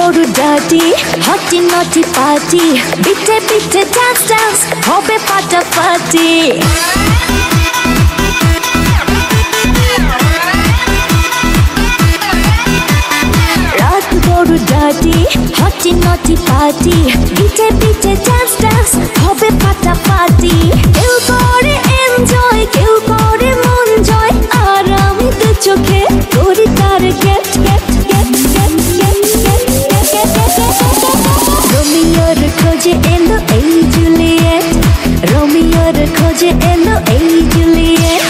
বড় ডাটি হটি নটি পার্টি বিটে বিটে ডান্স ডান্স হবে ফাটাফাটি রাত বড় ডাটি হটি নটি পার্টি বিটে বিটে ডান্স ডান্স হবে ফাটাফাটি কেউ করে এনজয় কেউ করে মন জয় আর আমি দু চোখে করি তার get get get get get get রোমিওর খোঁজে এলো এই জুলিয়েট রোমিওর খোঁজে এলো এই জুলিয়েট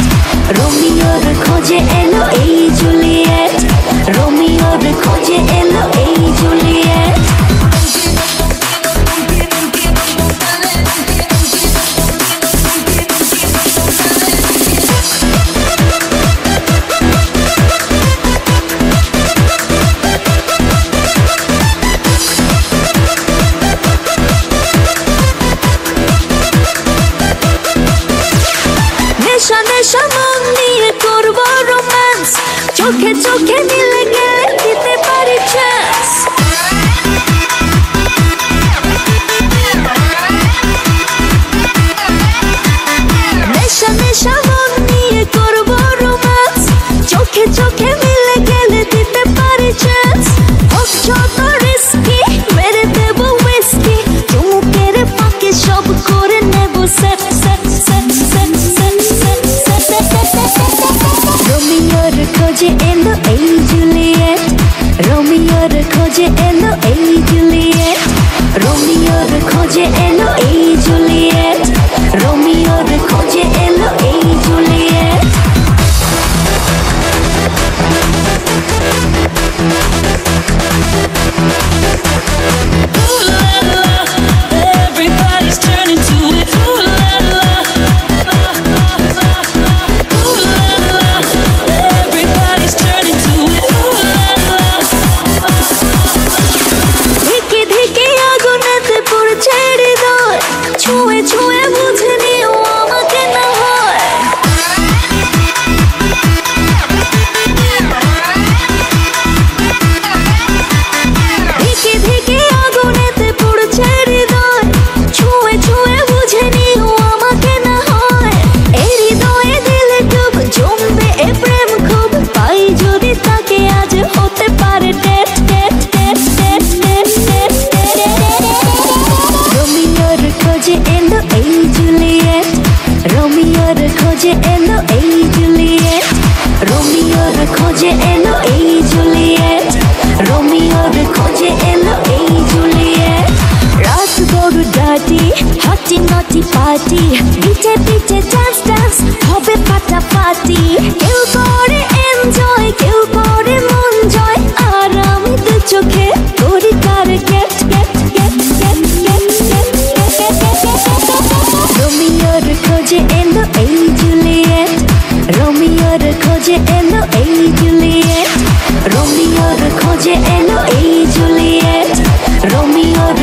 রোমিওর খোঁজে এলো এই জুলিয়েট রোমিওর খোঁজে এলো এই জুলিয়েট নেশা নেশা মন নিয়ে করব রোম্যান্স চোখে চোখে মিলে গেলে দিতে পারি চান্স নেশা নেশা মন নিয়ে করব রোম্যান্স চোখে চোখে মিলে গেলে দিতে পারি চান্স হোক যত রিস্কি মেরে দেব হুইস্কি চুমুকের ফাঁকে সব করে নেব set set set set set রোমিওর খোঁজে এলো এই জুলিয়েট রোমিওর খোঁজে এলো এই জুলিয়েট রোমিওর খোঁজে এলো এই জুলিয়েট রোমিওর খোঁজে এলো এই Juliet Everybody's turning to it. Ooh la la. Ooh la la. Everybody's turning to it. Ooh la la. ধিকে ধিকে আগুনেতে পড়ছে হৃদয় ছুঁয়ে ছুঁয়ে বুঝে নিও আমাকে না হয় ধিকে ধিকে আগুনেতে পড়ছে হৃদয় ছুঁয়ে ছুঁয়ে বুঝে নিও আমাকে না হয় এই হৃদয়ে দিলে ডুব জমবে এ প্রেম খুব পাই যদি তাকে আজ হতে পারে date date date date date date রোমিওর খোঁজে এলো এই জুলিয়েট রোমিওর খোঁজে এলো এই জুলিয়েট রোমিওর খোঁজে এলো এই জুলিয়েট রোমিওর খোঁজে এলো এই জুলিয়েট রাত বড় ডাটি হটি নটি পার্টি বিটে বিটে ডান্স ডান্স হবে ফাটাফাটি কেউ করে এনজয় কেউ করে মন জয় আর আমি দু চোখে করি তার get get get get get get রোমিওর খোঁজে এলো এই জুলিয়েট রোমিওর খোঁজে এলো এই জুলিয়েট রোমিওর খোঁজে এলো এই জুলিয়েট রোমিওর